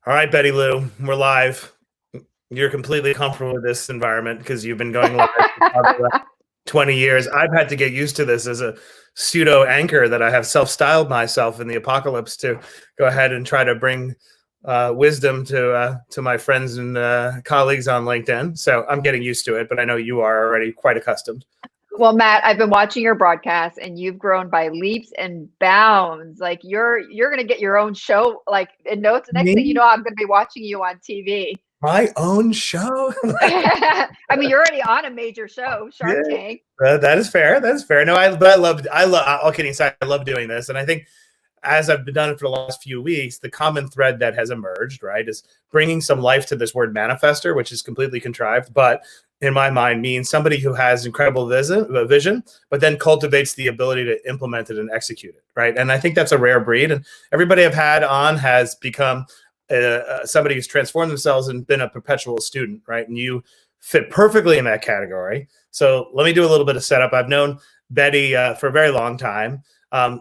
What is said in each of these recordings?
All right, Betty Lou, we're live. You're completely comfortable with this environment because you've been going live for probably like 20 years. I've had to get used to this as a pseudo anchor that I have self-styled myself in the apocalypse to go ahead and try to bring wisdom to my friends and colleagues on LinkedIn. So I'm getting used to it, but I know you are already quite accustomed. Well, Matt, I've been watching your broadcast and you've grown by leaps and bounds. Like you're going to get your own show, like in notes. Next thing you know, I'm going to be watching you on TV. My own show? I mean, you're already on a major show, Shark Tank. That is fair. That's fair. No, I love, all kidding aside, I love doing this. And I think as I've been done it for the last few weeks, the common thread that has emerged, right, is bringing some life to this word manifestor, which is completely contrived, but in my mind means somebody who has incredible vision, but then cultivates the ability to implement it and execute it, right? And I think that's a rare breed. And everybody I've had on has become somebody who's transformed themselves and been a perpetual student, right? And you fit perfectly in that category. So let me do a little bit of setup. I've known Betty for a very long time.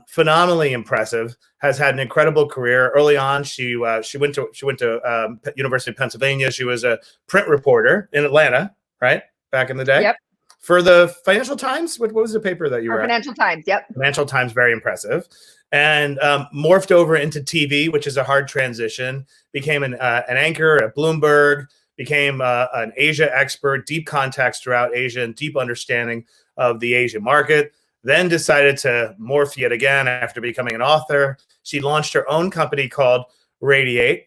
Phenomenally impressive. Has had an incredible career. Early on, she went to University of Pennsylvania. She was a print reporter in Atlanta, right, back in the day. Yep. For the Financial Times. What was the paper that you were at? Financial Times. Yep. Financial Times, very impressive. And morphed over into TV, which is a hard transition. Became an anchor at Bloomberg. Became an Asia expert, deep contacts throughout Asia and deep understanding of the Asian market. Then decided to morph yet again after becoming an author. She launched her own company called Radiate,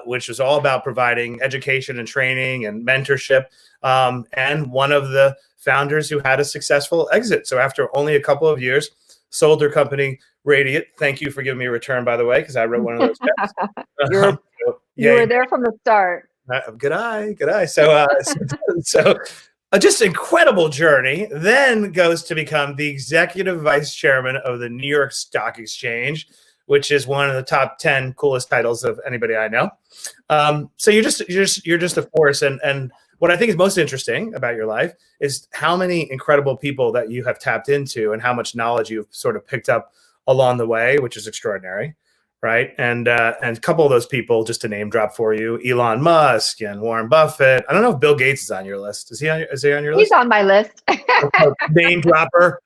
which was all about providing education and training and mentorship. And one of the founders who had a successful exit. So after only a couple of years, sold her company Radiate. Thank you for giving me a return, by the way, because I wrote one of those checks. You were there from the start. Good eye. So just incredible journey. Then goes to become the executive vice chairman of the New York Stock Exchange, which is one of the top 10 coolest titles of anybody I know. So you're just a force. And what I think is most interesting about your life is how many incredible people that you have tapped into and how much knowledge you've sort of picked up along the way, which is extraordinary. Right. And a couple of those people, just to name drop for you, Elon Musk and Warren Buffett. I don't know if Bill Gates is on your list. Is he on your list? He's on my list. Name dropper.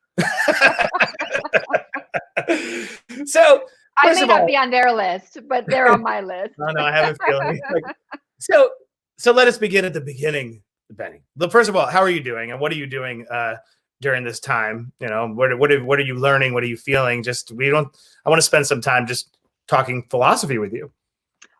So I may not be on their list, but they're on my list. No, I have a feeling. So let us begin at the beginning, Benny. First of all, how are you doing, and what are you doing during this time? You know, what are you learning? What are you feeling? I want to spend some time just talking philosophy with you.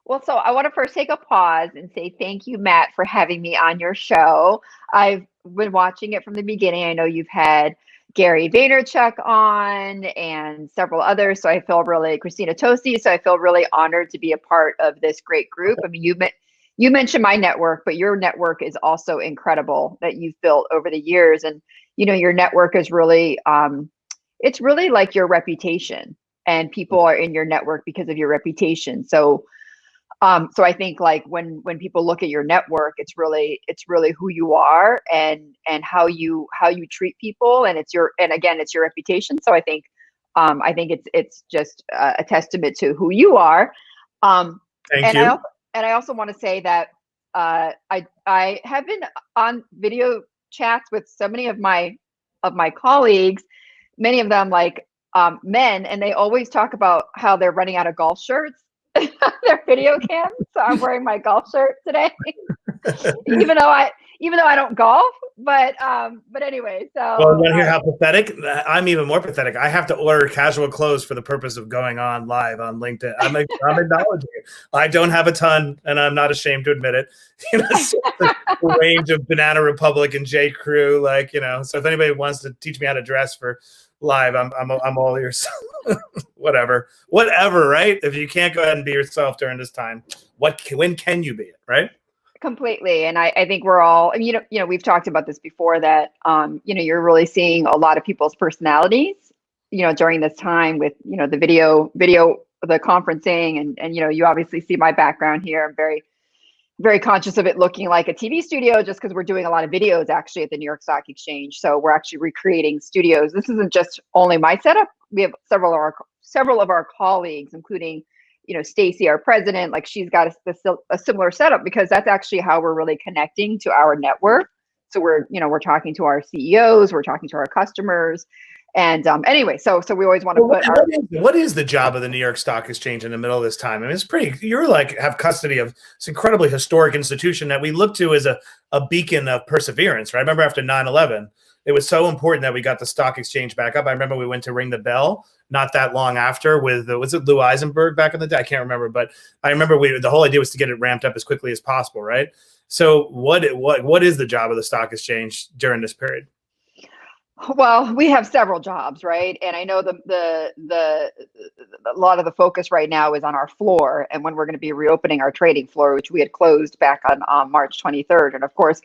Well, so I want to first take a pause and say thank you, Matt, for having me on your show. I've been watching it from the beginning. I know you've had Gary Vaynerchuk on and several others. So I feel really, Christina Tosi. So I feel really honored to be a part of this great group. I mean, you mentioned my network, but your network is also incredible that you've built over the years. And, you know, your network is really, it's really like your reputation. And people are in your network because of your reputation. So I think like when people look at your network, it's really who you are and how you treat people, and it's your reputation. So I think it's just a testament to who you are. Thank you. I also want to say that I have been on video chats with so many of my colleagues, many of them like men, and they always talk about how they're running out of golf shirts. Their video cams. So I'm wearing my golf shirt today, even though I don't golf. But anyway, so. Well, you want to hear how pathetic? I'm even more pathetic. I have to order casual clothes for the purpose of going on live on LinkedIn. I'm acknowledging it. I don't have a ton, and I'm not ashamed to admit it. You know, the range of Banana Republic and J. Crew, like, you know. So if anybody wants to teach me how to dress for live, I'm all ears. whatever, right? If you can't go ahead and be yourself during this time, when can you be it, right? Completely. And I think we're all, you know, we've talked about this before that, you know, you're really seeing a lot of people's personalities, you know, during this time with, you know, the video, the conferencing and, you know, you obviously see my background here. I'm very, very conscious of it looking like a TV studio just because we're doing a lot of videos actually at the New York Stock Exchange. So we're actually recreating studios. This isn't just only my setup. We have several of our colleagues, including, Stacy, our president, like she's got a similar setup, because that's actually how we're really connecting to our network. So we're talking to our CEOs, we're talking to our customers. And anyway, so we always want to put what is the job of the New York Stock Exchange in the middle of this time? I mean, it's pretty, you're like have custody of this incredibly historic institution that we look to as a beacon of perseverance, right? I remember after 9/11, it was so important that we got the stock exchange back up. I remember we went to ring the bell not that long after with, was it Lou Eisenberg back in the day? I can't remember, but I remember the whole idea was to get it ramped up as quickly as possible, right? So what is the job of the stock exchange during this period? Well, we have several jobs, right? And I know a lot of the focus right now is on our floor, and when we're going to be reopening our trading floor, which we had closed back on March 23rd. And of course,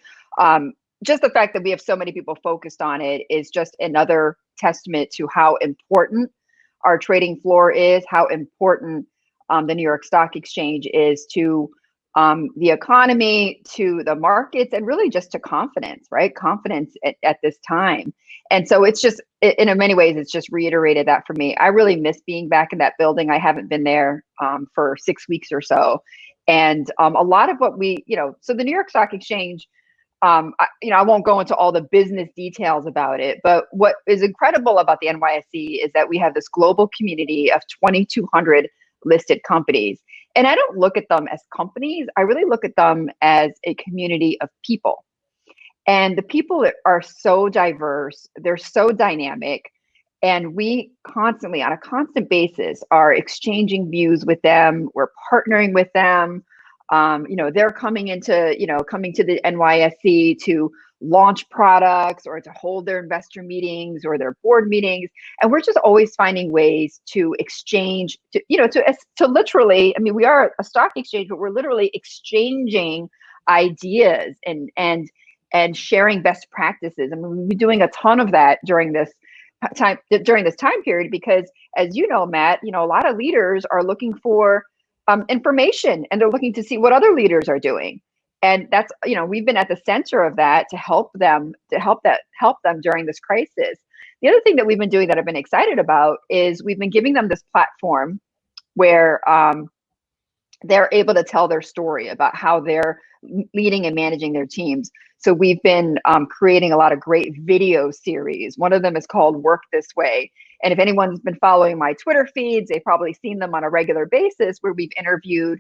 just the fact that we have so many people focused on it is just another testament to how important our trading floor is, how important the New York Stock Exchange is to the economy, to the markets, and really just to confidence, right? Confidence at this time. And so it's just, in many ways, it's just reiterated that for me. I really miss being back in that building. I haven't been there for 6 weeks or so. And a lot of what so the New York Stock Exchange, I won't go into all the business details about it, but what is incredible about the NYSE is that we have this global community of 2,200 listed companies. And I don't look at them as companies. I really look at them as a community of people. And the people are so diverse, they're so dynamic, and we constantly, on a constant basis, are exchanging views with them. We're partnering with them. They're coming to the NYSE to launch products or to hold their investor meetings or their board meetings, and we're just always finding ways to exchange. To literally, I mean, we are a stock exchange, but we're literally exchanging ideas and sharing best practices. I mean, we'll be doing a ton of that during this time period, because, as you know, Matt, a lot of leaders are looking for information, and they're looking to see what other leaders are doing. And that's, we've been at the center of that to help them during this crisis. The other thing that we've been doing that I've been excited about is we've been giving them this platform where they're able to tell their story about how they're leading and managing their teams. So we've been creating a lot of great video series. One of them is called Work This Way. And if anyone's been following my Twitter feeds, they've probably seen them on a regular basis, where we've interviewed,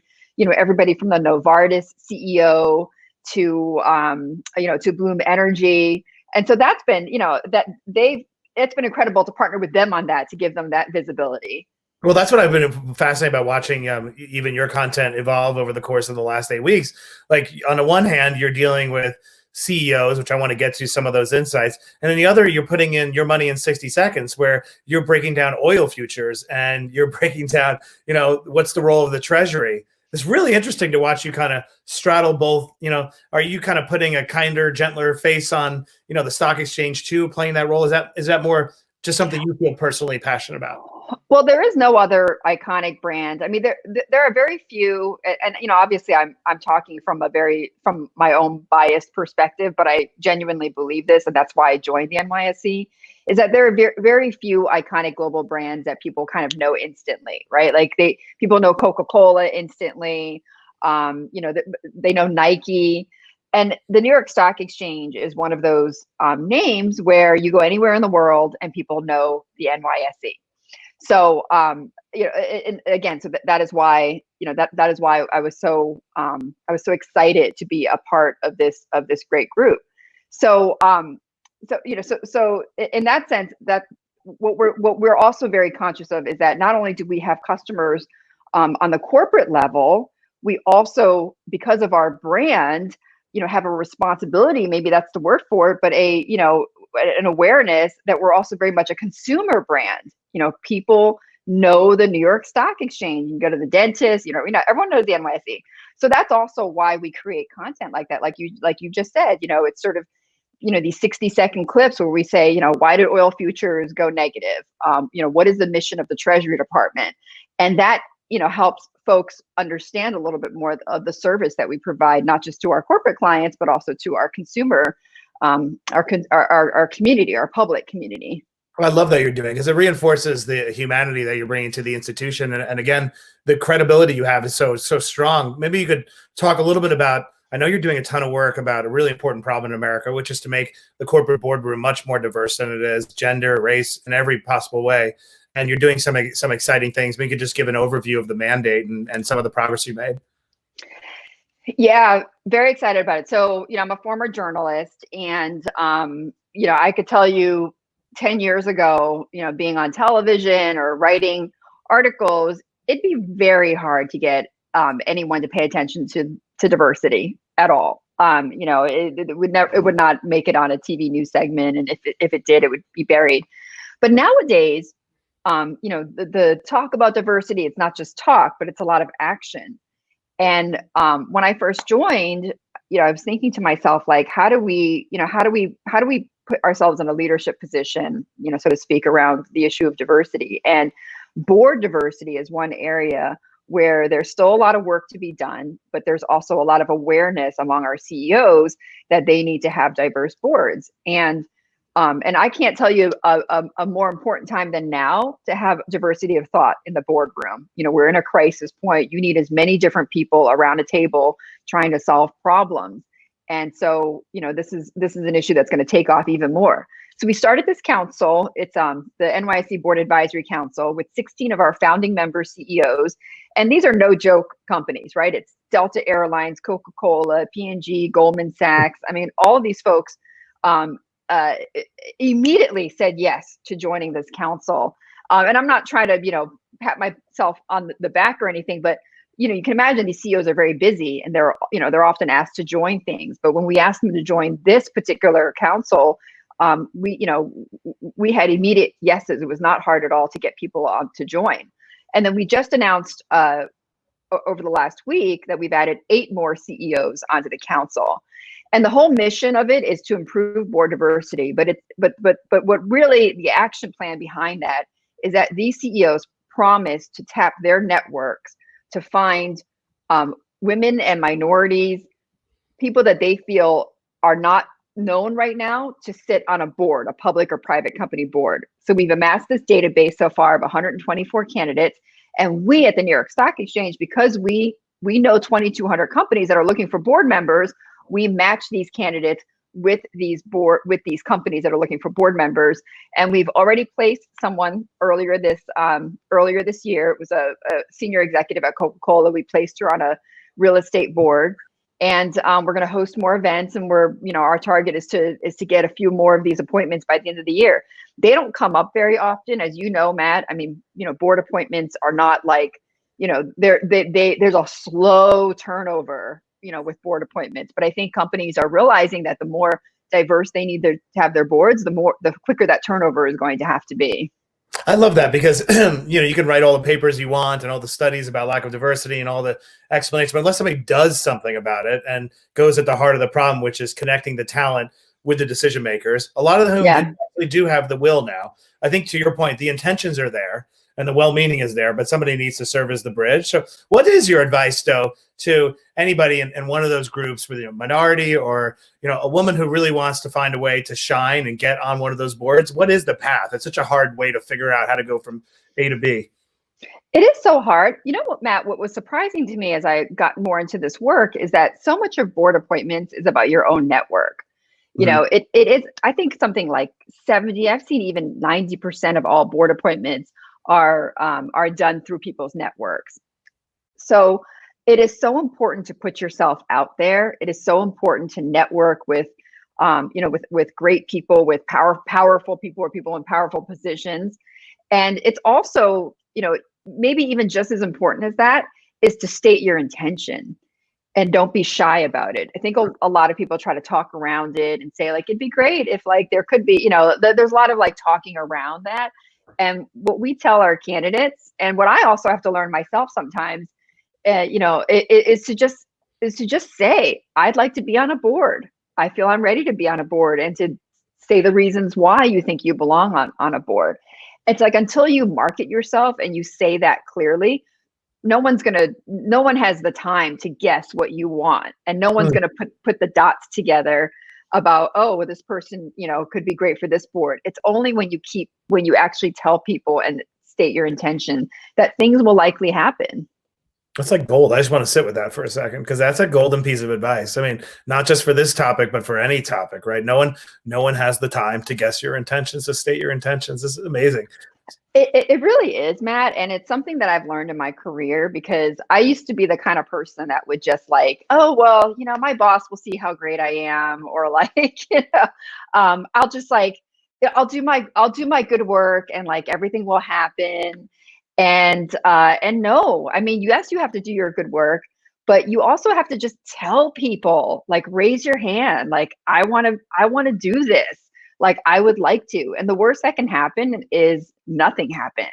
everybody from the Novartis CEO to Bloom Energy. And so that's been, it's been incredible to partner with them on that, to give them that visibility. Well, that's what I've been fascinated about watching even your content evolve over the course of the last 8 weeks. Like, on the one hand, you're dealing with CEOs, which I want to get to some of those insights. And then the other, you're putting in your money in 60 seconds, where you're breaking down oil futures and you're breaking down, what's the role of the Treasury. It's really interesting to watch you kind of straddle both. Are you kind of putting a kinder, gentler face on, the stock exchange too, playing that role? Is that more just something you feel personally passionate about? Well, there is no other iconic brand. I mean, there are very few, and obviously I'm talking from my own biased perspective, but I genuinely believe this, and that's why I joined the NYSE, is that there are very few iconic global brands that people kind of know instantly, right? Like people know Coca-Cola instantly, they know Nike. And the New York Stock Exchange is one of those names where you go anywhere in the world and people know the NYSE. So, and again, so that is why, that is why I was so excited to be a part of this great group. So, so in that sense, that what we're also very conscious of is that not only do we have customers on the corporate level, we also, because of our brand, have a responsibility, maybe that's the word for it, but an awareness that we're also very much a consumer brand. People know the New York Stock Exchange. You can go to the dentist, everyone knows the NYSE. So that's also why we create content like that. Like you just said, it's sort of, these 60-second clips where we say, why did oil futures go negative? What is the mission of the Treasury Department? And that, helps folks understand a little bit more of the service that we provide, not just to our corporate clients, but also to our consumer, our community, our public community. Well, I love that you're doing because it reinforces the humanity that you're bringing to the institution, and again, the credibility you have is so strong. Maybe you could talk a little bit about. I know you're doing a ton of work about a really important problem in America, which is to make the corporate boardroom much more diverse than it is, gender, race, in every possible way. And you're doing some exciting things. Maybe you could just give an overview of the mandate and some of the progress you made. Yeah, very excited about it. So, I'm a former journalist, and I could tell you 10 years ago, being on television or writing articles, it'd be very hard to get anyone to pay attention to diversity at all. It would not make it on a TV news segment, and if it did, it would be buried. But nowadays, the talk about diversity, it's not just talk, but it's a lot of action. And when I first joined, I was thinking to myself, like, how do we put ourselves in a leadership position, so to speak, around the issue of diversity? And board diversity is one area where there's still a lot of work to be done, but there's also a lot of awareness among our CEOs that they need to have diverse boards. And I can't tell you a more important time than now to have diversity of thought in the boardroom. We're in a crisis point. You need as many different people around a table trying to solve problems. And so, this is an issue that's going to take off even more. So we started this council. It's the NYSE Board Advisory Council with 16 of our founding member CEOs. And these are no joke companies, right? It's Delta Airlines, Coca-Cola, P&G, Goldman Sachs. I mean, all of these folks immediately said yes to joining this council. And I'm not trying to, pat myself on the back or anything, but you can imagine these CEOs are very busy, and they're often asked to join things. But when we asked them to join this particular council, we had immediate yeses. It was not hard at all to get people on to join. And then we just announced over the last week that we've added 8 more CEOs onto the council. And the whole mission of it is to improve board diversity. But what really the action plan behind that is that these CEOs promise to tap their networks to find women and minorities, people that they feel are not known right now, to sit on a board, a public or private company board. So we've amassed this database so far of 124 candidates. And we at the New York Stock Exchange, because we know 2,200 companies that are looking for board members, we match these candidates with these companies that are looking for board members. And we've already placed someone earlier this year. It was a senior executive at Coca-Cola. We placed her on a real estate board. And we're going to host more events, and our target is to get a few more of these appointments by the end of the year. They don't come up very often, as you know, Matt. I mean, board appointments are not like, there's a slow turnover, with board appointments. But I think companies are realizing that the more diverse they need to have their boards, the quicker that turnover is going to have to be. I love that because you can write all the papers you want and all the studies about lack of diversity and all the explanations, but unless somebody does something about it and goes at the heart of the problem, which is connecting the talent with the decision makers, a lot of whom actually do have the will now. I think, to your point, the intentions are there and the well-meaning is there, but somebody needs to serve as the bridge. So what is your advice, though, to anybody in one of those groups with a minority or a woman who really wants to find a way to shine and get on one of those boards? What is the path? It's such a hard way to figure out how to go from A to B. It is so hard. You know what, Matt, what was surprising to me as I got more into this work is that so much of board appointments is about your own network. It is, I think, something like 70, I've seen even 90% of all board appointments are done through people's networks. So it is so important to put yourself out there. It is so important to network with great people, with powerful people, or people in powerful positions. And it's also, maybe even just as important as that is to state your intention and don't be shy about it. I think a lot of people try to talk around it and say, like, it'd be great if, like, there could be, there's a lot of like talking around that. And what we tell our candidates, and what I also have to learn myself sometimes, is to just say, I'd like to be on a board. I feel I'm ready to be on a board, and to say the reasons why you think you belong on a board. It's like, until you market yourself and you say that clearly, no one has the time to guess what you want, and no one's going to put the dots together about, oh, well, this person, could be great for this board. It's only when you actually tell people and state your intention that things will likely happen. That's like gold. I just want to sit with that for a second, because that's a golden piece of advice. I mean, not just for this topic, but for any topic, right? No one has the time to guess your intentions, to state your intentions. This is amazing. It really is, Matt. And it's something that I've learned in my career, because I used to be the kind of person that would just like, oh, well, my boss will see how great I am. Or like, I'll just like, I'll do my good work and like everything will happen. And no, I mean, yes, you have to do your good work, but you also have to just tell people, like, raise your hand. Like, I want to do this. Like, I would like to. And the worst that can happen is nothing happens.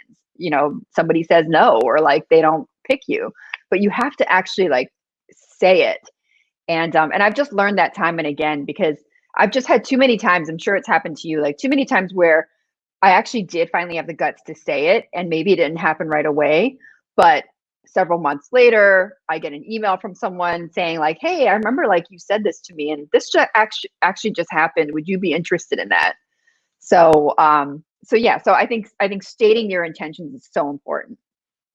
Somebody says no, or like they don't pick you, but you have to actually like say it. And I've just learned that time and again, because I've just had too many times, I'm sure it's happened to you, like too many times where I actually did finally have the guts to say it, and maybe it didn't happen right away, but several months later, I get an email from someone saying like, hey, I remember like you said this to me, and this actually just happened. Would you be interested in that? So, yeah, so I think stating your intentions is so important.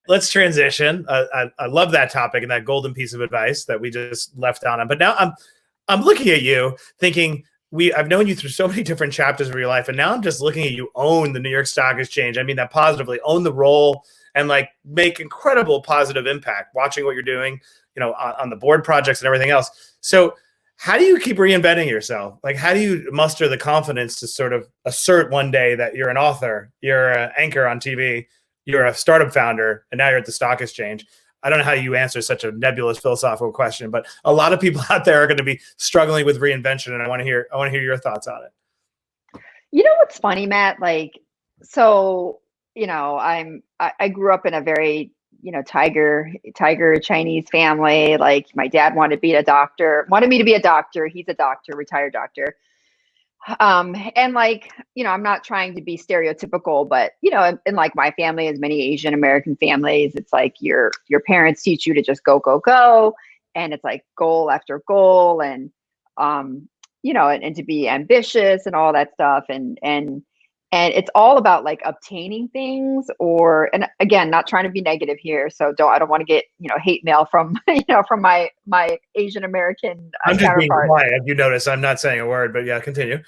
Let's transition. I love that topic and that golden piece of advice that we just left on. But now I'm looking at you thinking, I've known you through so many different chapters of your life, and now I'm just looking at you own the New York Stock Exchange. I mean that positively, own the role, and like make incredible positive impact, watching what you're doing, on the board projects and everything else. So how do you keep reinventing yourself? Like, how do you muster the confidence to sort of assert one day that you're an author, you're an anchor on TV, you're a startup founder, and now you're at the stock exchange? I don't know how you answer such a nebulous philosophical question, but a lot of people out there are going to be struggling with reinvention, and I want to hear your thoughts on it. You know what's funny, Matt? Like, so I grew up in a very tiger Chinese family. Like, my dad wanted me to be a doctor. He's a doctor, retired doctor. And like, I'm not trying to be stereotypical, but in like my family, as many Asian American families, it's like your parents teach you to just go, go, go. And it's like goal after goal, and and to be ambitious and all that stuff. And it's all about like obtaining things, and again, not trying to be negative here. So I don't want to get, hate mail from, from my Asian American I'm just being counterpart. quiet. You notice I'm not saying a word, but yeah, continue.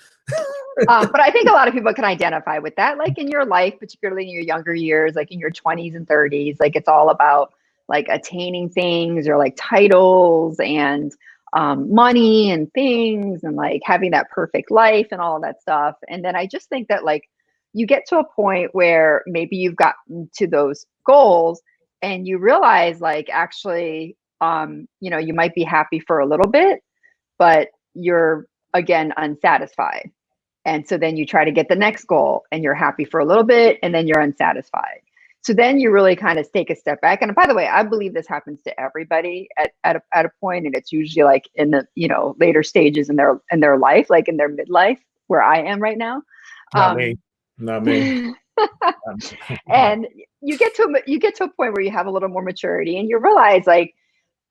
But I think a lot of people can identify with that, like in your life, particularly in your younger years, like in your 20s and 30s, like it's all about like attaining things, or like titles and money and things, and like having that perfect life and all of that stuff. And then I just think that like you get to a point where maybe you've gotten to those goals and you realize like actually, you might be happy for a little bit, but you're again unsatisfied. And so then you try to get the next goal and you're happy for a little bit, and then you're unsatisfied. So then you really kind of take a step back. And by the way, I believe this happens to everybody at a point, and it's usually like in the later stages in their life, like in their midlife, where I am right now. Not me. And you get to a point where you have a little more maturity, and you realize like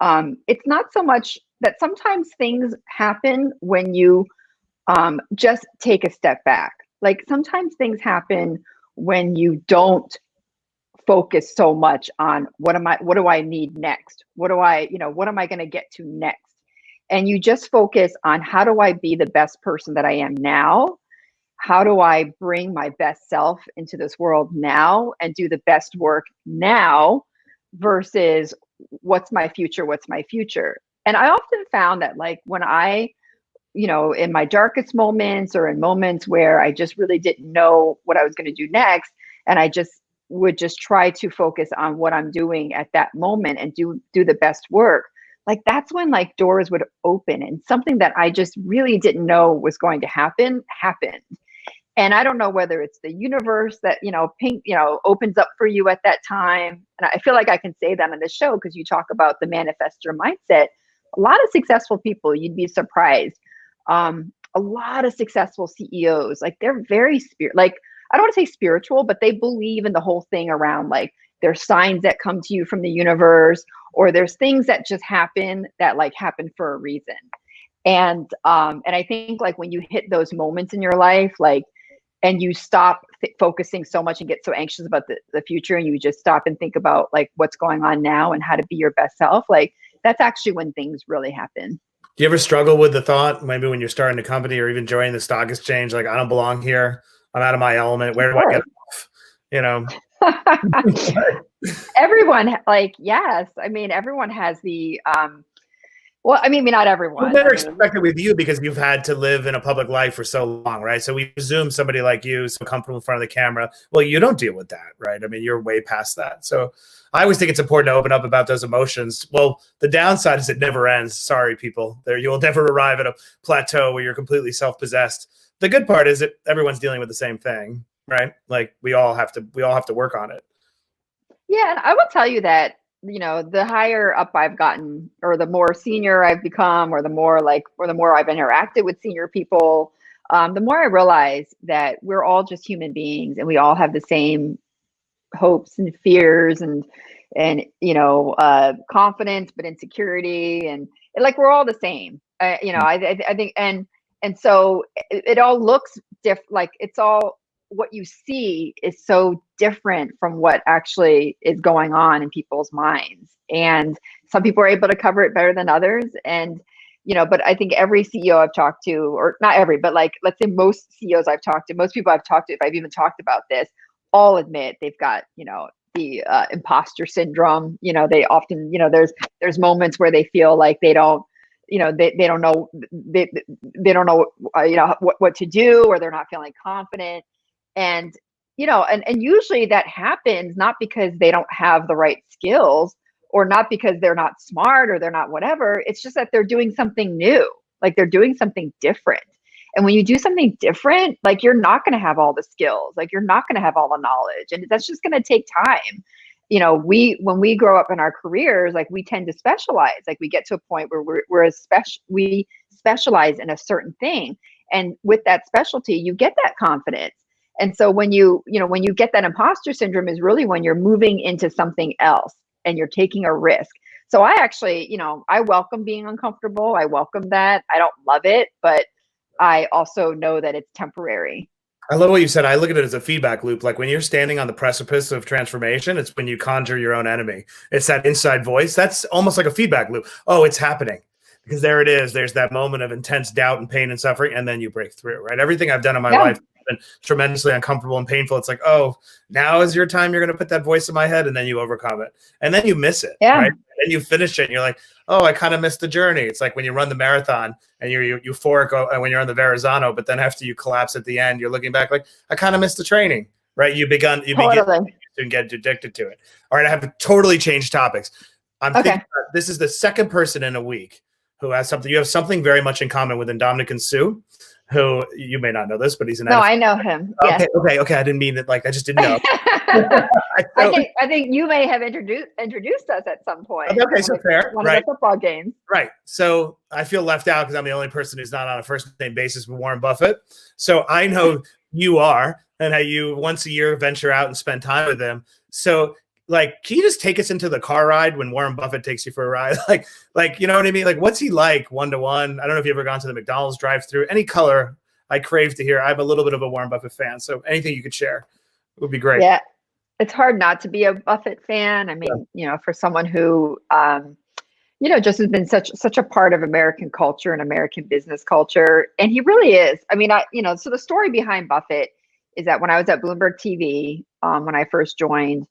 it's not so much that sometimes things happen when you just take a step back. Like sometimes things happen when you don't focus so much on what do I need next? What am I going to get to next? And you just focus on, how do I be the best person that I am now? How do I bring my best self into this world now and do the best work now, versus what's my future? And I often found that like when I, in my darkest moments, or in moments where I just really didn't know what I was going to do next, and I would just try to focus on what I'm doing at that moment and do the best work, like that's when like doors would open, and something that I just really didn't know was going to happen happened. And I don't know whether it's the universe that, opens up for you at that time. And I feel like I can say that on the show, because you talk about the manifestor mindset. A lot of successful people, you'd be surprised. A lot of successful CEOs, like they're very like, I don't want to say spiritual, but they believe in the whole thing around like there's signs that come to you from the universe, or there's things that just happen that like happen for a reason. And I think like when you hit those moments in your life, like, and you stop focusing so much and get so anxious about the future, and you just stop and think about like what's going on now and how to be your best self, like that's actually when things really happen. Do you ever struggle with the thought, maybe when you're starting a company or even joining the stock exchange, like I don't belong here, I'm out of my element, where do I get off? You know? Everyone, like, yes. I mean, everyone has the, well, I mean, not everyone. We'll never I expect it with you because you've had to live in a public life for so long, right? So we presume somebody like you, so comfortable in front of the camera. Well, you don't deal with that, right? I mean, you're way past that. So I always think it's important to open up about those emotions. Well, the downside is it never ends. Sorry, people. You will never arrive at a plateau where you're completely self-possessed. The good part is that everyone's dealing with the same thing, right? Like we all have to work on it. Yeah, and I will tell you that, you know, the higher up I've gotten, or the more senior I've become, or the more I've interacted with senior people, the more I realize that we're all just human beings and we all have the same hopes and fears and confidence, but insecurity, and like we're all the same. I think, and so it all looks different. Like it's all, what you see is so different from what actually is going on in people's minds. And some people are able to cover it better than others. And, but I think every CEO I've talked to, or not every, but like, let's say most CEOs I've talked to, most people I've talked to, if I've even talked about this, all admit they've got, the impostor syndrome. They often, there's moments where they feel like they don't, they don't know, they don't know, what to do, or they're not feeling confident. And, and usually that happens not because they don't have the right skills, or not because they're not smart, or they're not whatever. It's just that they're doing something new, like they're doing something different. And when you do something different, like you're not going to have all the skills, like you're not going to have all the knowledge, and that's just going to take time. When we grow up in our careers, like we tend to specialize, like we get to a point where we specialize in a certain thing. And with that specialty, you get that confidence. And so when you get that imposter syndrome is really when you're moving into something else and you're taking a risk. So I actually, I welcome being uncomfortable. I welcome that. I don't love it, but I also know that it's temporary. I love what you said. I look at it as a feedback loop. Like when you're standing on the precipice of transformation, it's when you conjure your own enemy. It's that inside voice. That's almost like a feedback loop. Oh, it's happening. Because there it is. There's that moment of intense doubt and pain and suffering, and then you break through, right? Everything I've done in my life has been tremendously uncomfortable and painful. It's like, oh, now is your time. You're going to put that voice in my head, and then you overcome it. And then you miss it, right? And then you finish it, and you're like, oh, I kind of missed the journey. It's like when you run the marathon, and you're euphoric when you're on the Verrazano, but then after you collapse at the end, you're looking back like, I kind of missed the training, right? You begin to get addicted to it. All right, I have totally changed topics. I'm thinking this is the second person in a week who has something. You have something very much in common with Dominican Sue, who you may not know this, but he's an NFL. I know him. Okay, yes. Okay. I didn't mean it. Like I just didn't know. I think you may have introduced us at some point. Okay, so fair. One of the football games. Right. So I feel left out because I'm the only person who's not on a first name basis with Warren Buffett. So I know you are, and how you once a year venture out and spend time with him. So like, can you just take us into the car ride when Warren Buffett takes you for a ride? Like, you know what I mean? Like, what's he like one-to-one? I don't know if you've ever gone to the McDonald's drive-through. Any color I crave to hear. I'm a little bit of a Warren Buffett fan, so anything you could share would be great. Yeah, it's hard not to be a Buffett fan. I mean, for someone who, just has been such a part of American culture and American business culture, and he really is. I mean, so the story behind Buffett is that when I was at Bloomberg TV, when I first joined,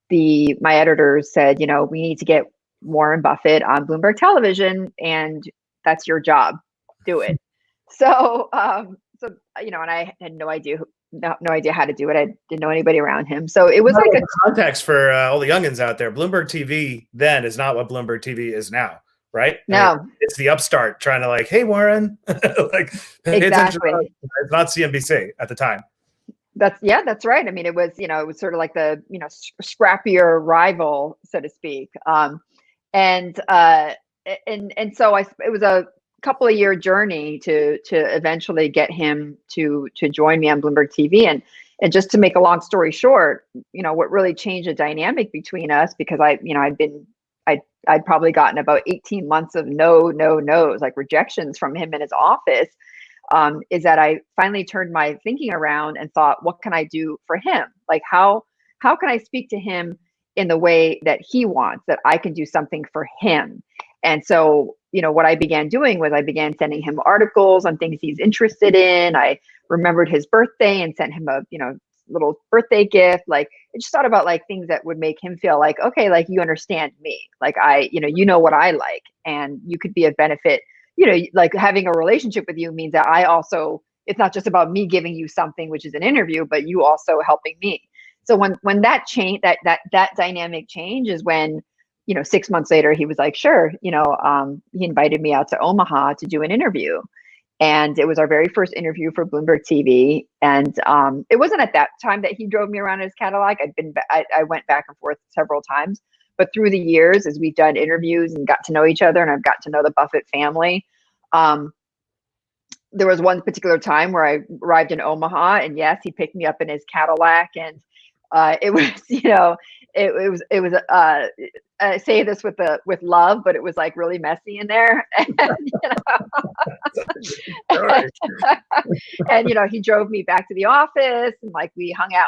my editors said, we need to get Warren Buffett on Bloomberg television, and that's your job. Do it. So, and I had no idea how to do it. I didn't know anybody around him. So it was like a context for all the youngins out there. Bloomberg TV then is not what Bloomberg TV is now, right? No, I mean, it's the upstart trying to like, hey, Warren, like, exactly. It's not CNBC at the time. That's right. I mean, it was sort of like the, scrappier rival, so to speak. And so it was a couple of year journey to eventually get him to join me on Bloomberg TV. And just to make a long story short, what really changed the dynamic between us, because I'd been I'd probably gotten about 18 months of no's, like rejections from him in his office, is that I finally turned my thinking around and thought, what can I do for him? Like, how can I speak to him in the way that he wants, that I can do something for him? And so, what I began doing was I began sending him articles on things he's interested in. I remembered his birthday and sent him a, little birthday gift. Like, I just thought about like things that would make him feel like, okay, like you understand me. Like you know what I like, and you could be of benefit. Like having a relationship with you means that I also, it's not just about me giving you something, which is an interview, but you also helping me. So when that change, that dynamic change is when, 6 months later, he was like, sure, he invited me out to Omaha to do an interview. And it was our very first interview for Bloomberg TV. And it wasn't at that time that he drove me around in his Cadillac. I went back and forth several times. But through the years, as we've done interviews and got to know each other, and I've got to know the Buffett family, there was one particular time where I arrived in Omaha, and yes, he picked me up in his Cadillac, and it was, it was. I say this with love, but it was like really messy in there. And, he drove me back to the office, and like we hung out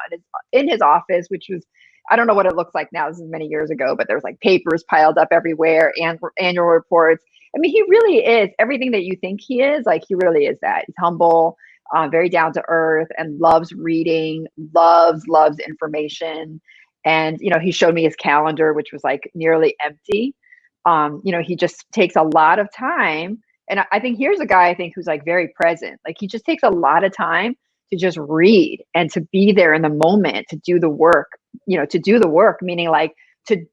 in his office, which was, I don't know what it looks like now. This is many years ago, but there's like papers piled up everywhere and annual reports. I mean, he really is everything that you think he is. Like, he really is that. He's humble, very down to earth, and loves reading, loves information. And, he showed me his calendar, which was like nearly empty. He just takes a lot of time. And I think here's a guy, who's like very present. Like, he just takes a lot of time to just read and to be there in the moment, to do the work, meaning like to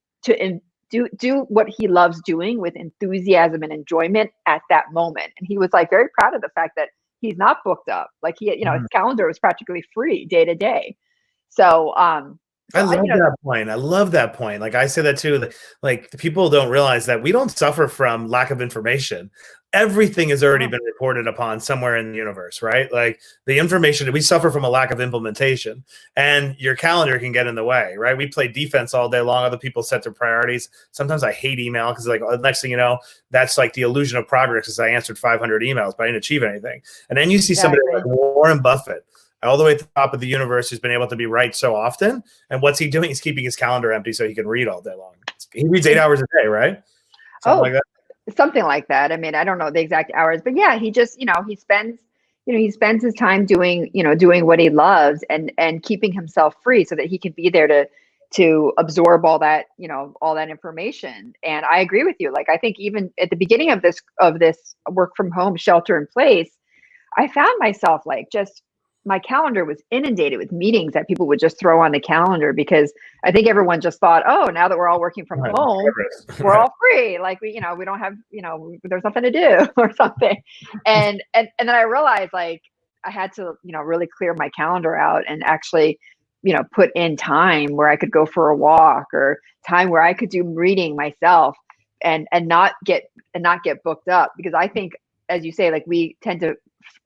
do what he loves doing with enthusiasm and enjoyment at that moment. And he was like very proud of the fact that he's not booked up. Like, his calendar was practically free day to day. So, I love that point. I love that point. Like, I say that too. Like, the people don't realize that we don't suffer from lack of information. Everything has already been reported upon somewhere in the universe, right? Like, the information, we suffer from a lack of implementation, and your calendar can get in the way, right? We play defense all day long. Other people set their priorities. Sometimes I hate email because, like, the next thing you know, that's like the illusion of progress, is I answered 500 emails, but I didn't achieve anything. And then you see somebody like Warren Buffett, all the way at the top of the universe, who's been able to be right so often. And what's he doing? He's keeping his calendar empty so he can read all day long. He reads 8 hours a day, right? Something like that. I mean, I don't know the exact hours, but yeah, he just, he spends his time doing what he loves, and keeping himself free so that he can be there to absorb all that, all that information. And I agree with you. Like, I think even at the beginning of this work from home, shelter in place, I found myself like, just my calendar was inundated with meetings that people would just throw on the calendar, because I think everyone just thought, oh, now that we're all working from home, we're all free. Like, we don't have, there's nothing to do or something. And then I realized, like, I had to, really clear my calendar out and actually, put in time where I could go for a walk, or time where I could do reading myself, and not get booked up. Because I think, as you say, like, we tend to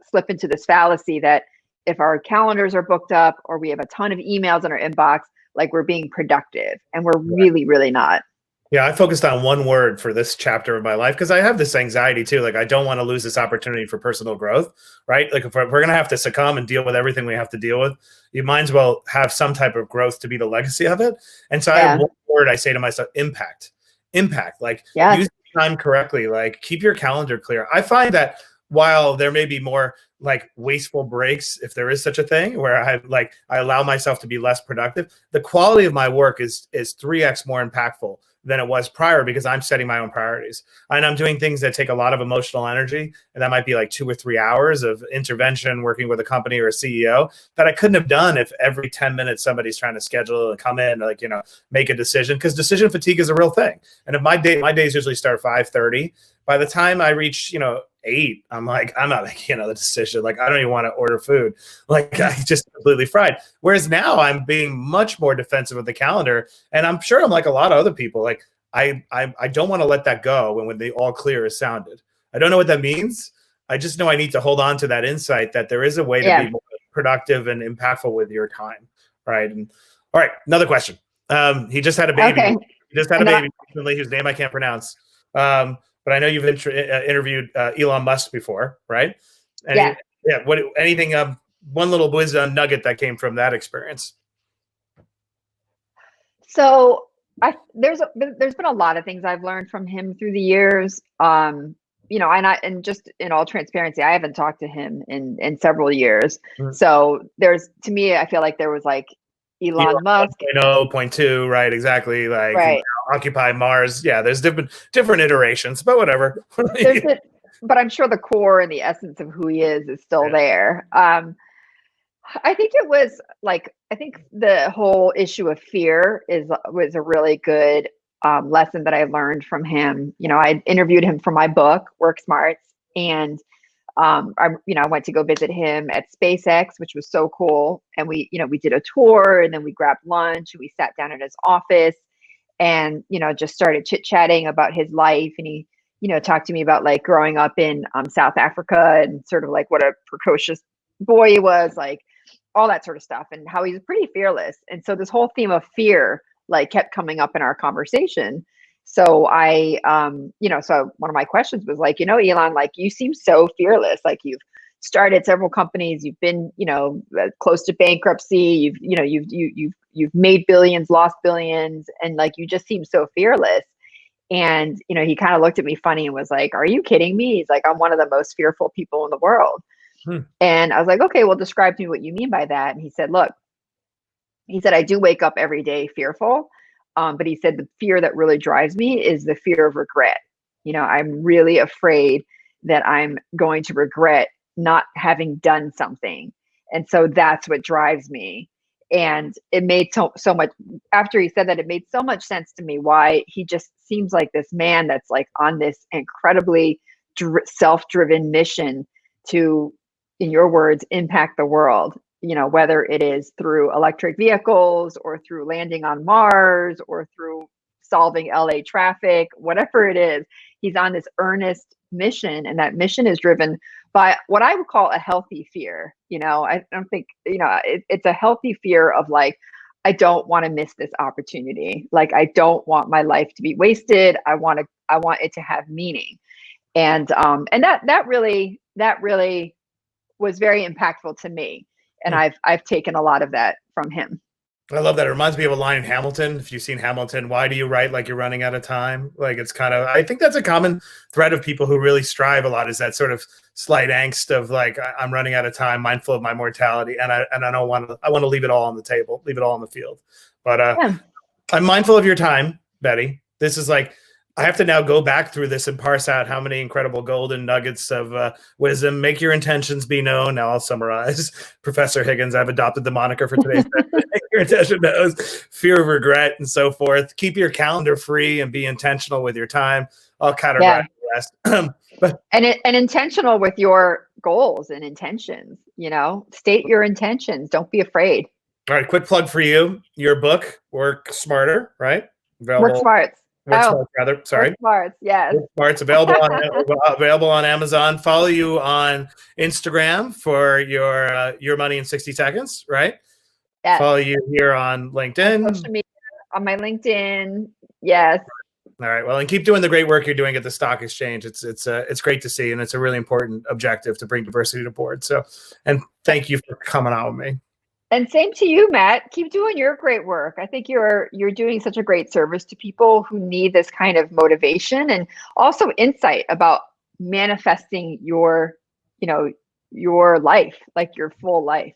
slip into this fallacy that if our calendars are booked up, or we have a ton of emails in our inbox, like, we're being productive, and we're really, really not. Yeah, I focused on one word for this chapter of my life, because I have this anxiety too. Like, I don't want to lose this opportunity for personal growth, right? Like, if we're going to have to succumb and deal with everything we have to deal with, you might as well have some type of growth to be the legacy of it. And so I have one word I say to myself: impact. Like, use time correctly. Like, keep your calendar clear. I find that while there may be more like wasteful breaks, if there is such a thing, where I allow myself to be less productive, the quality of my work is 3x more impactful than it was prior, because I'm setting my own priorities, and I'm doing things that take a lot of emotional energy. And that might be like 2 or 3 hours of intervention, working with a company or a CEO, that I couldn't have done if every 10 minutes somebody's trying to schedule and come in, like, make a decision, because decision fatigue is a real thing. And if my days usually start 5:30, by the time I reach, 8, I'm like, I'm not making the decision. Like, I don't even want to order food. Like, I just completely fried. Whereas now I'm being much more defensive of the calendar. And I'm sure I'm like a lot of other people. Like, I don't want to let that go when the all clear is sounded. I don't know what that means. I just know I need to hold on to that insight that there is a way to be more productive and impactful with your time. Right. And all right, another question. He just had a baby. You just had a baby recently whose name I can't pronounce. But I know you've interviewed Elon Musk before, right? Yeah. Anything? One little wisdom nugget that came from that experience. So there's been a lot of things I've learned from him through the years. And just in all transparency, I haven't talked to him in several years. Mm-hmm. So to me, I feel like there was like Elon Musk 1.0.2, right? Exactly. Like right. Occupy Mars. Yeah, there's different iterations, but whatever. But I'm sure the core and the essence of who he is still there. I think it was like, I think the whole issue of fear was a really good lesson that I learned from him. I interviewed him for my book, Work Smarts, and I went to go visit him at SpaceX, which was so cool. And we did a tour, and then we grabbed lunch, and we sat down in his office, and just started chit chatting about his life. And he talked to me about like growing up in South Africa, and sort of like what a precocious boy he was, like all that sort of stuff, and how he's pretty fearless. And so this whole theme of fear like kept coming up in our conversation. So so one of my questions was like, Elon, like you seem so fearless. Like you've started several companies, you've been, close to bankruptcy, you've made billions, lost billions, and like you just seem so fearless. And he kind of looked at me funny and was like, "Are you kidding me?" He's like, "I'm one of the most fearful people in the world." And I was like, "Okay, well, describe to me what you mean by that." And he said, "Look," he said, "I do wake up every day fearful. But he said, the fear that really drives me is the fear of regret. I'm really afraid that I'm going to regret not having done something. And so that's what drives me." And it made so much, after he said that, it made so much sense to me why he just seems like this man that's like on this incredibly self-driven mission to, in your words, impact the world. Whether it is through electric vehicles or through landing on Mars or through solving LA traffic, whatever it is, he's on this earnest mission. And that mission is driven by what I would call a healthy fear. I don't think, it's a healthy fear of like, I don't want to miss this opportunity. Like, I don't want my life to be wasted. I want it to have meaning. And that really was very impactful to me. And I've taken a lot of that from him. I love that. It reminds me of a line in Hamilton. If you've seen Hamilton, why do you write like you're running out of time? Like it's kind of, I think that's a common thread of people who really strive a lot, is that sort of slight angst of like, I'm running out of time, mindful of my mortality. And I don't want to, I want to leave it all on the table, leave it all on the field. But I'm mindful of your time, Betty. This is like, I have to now go back through this and parse out how many incredible golden nuggets of wisdom. Make your intentions be known. Now I'll summarize. Professor Higgins, I've adopted the moniker for today's session. Make your intention known. Fear of regret and so forth. Keep your calendar free and be intentional with your time. I'll categorize the rest. And intentional with your goals and intentions. State your intentions. Don't be afraid. All right, quick plug for you. Your book, Work Smarter, right? Work Smarts. Work Smarts, yes. Work Smarts, available on Amazon. Follow you on Instagram for your money in 60 seconds, right? Yes. Follow you here on LinkedIn. Social media, on my LinkedIn, yes. All right, well, and keep doing the great work you're doing at the stock exchange. It's great to see, and it's a really important objective to bring diversity to board. So, and thank you for coming on with me. And same to you, Matt. Keep doing your great work. I think you're doing such a great service to people who need this kind of motivation and also insight about manifesting your life, like your full life.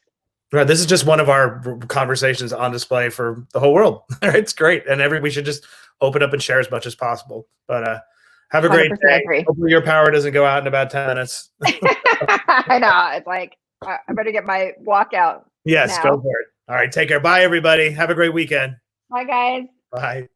Right. This is just one of our conversations on display for the whole world. It's great. And we should just open up and share as much as possible. But have a great day. Agree. Hopefully your power doesn't go out in about 10 minutes. I know. It's like, I better get my walkout. Yes, go for it. All right, take care. Bye, everybody. Have a great weekend. Bye, guys. Bye.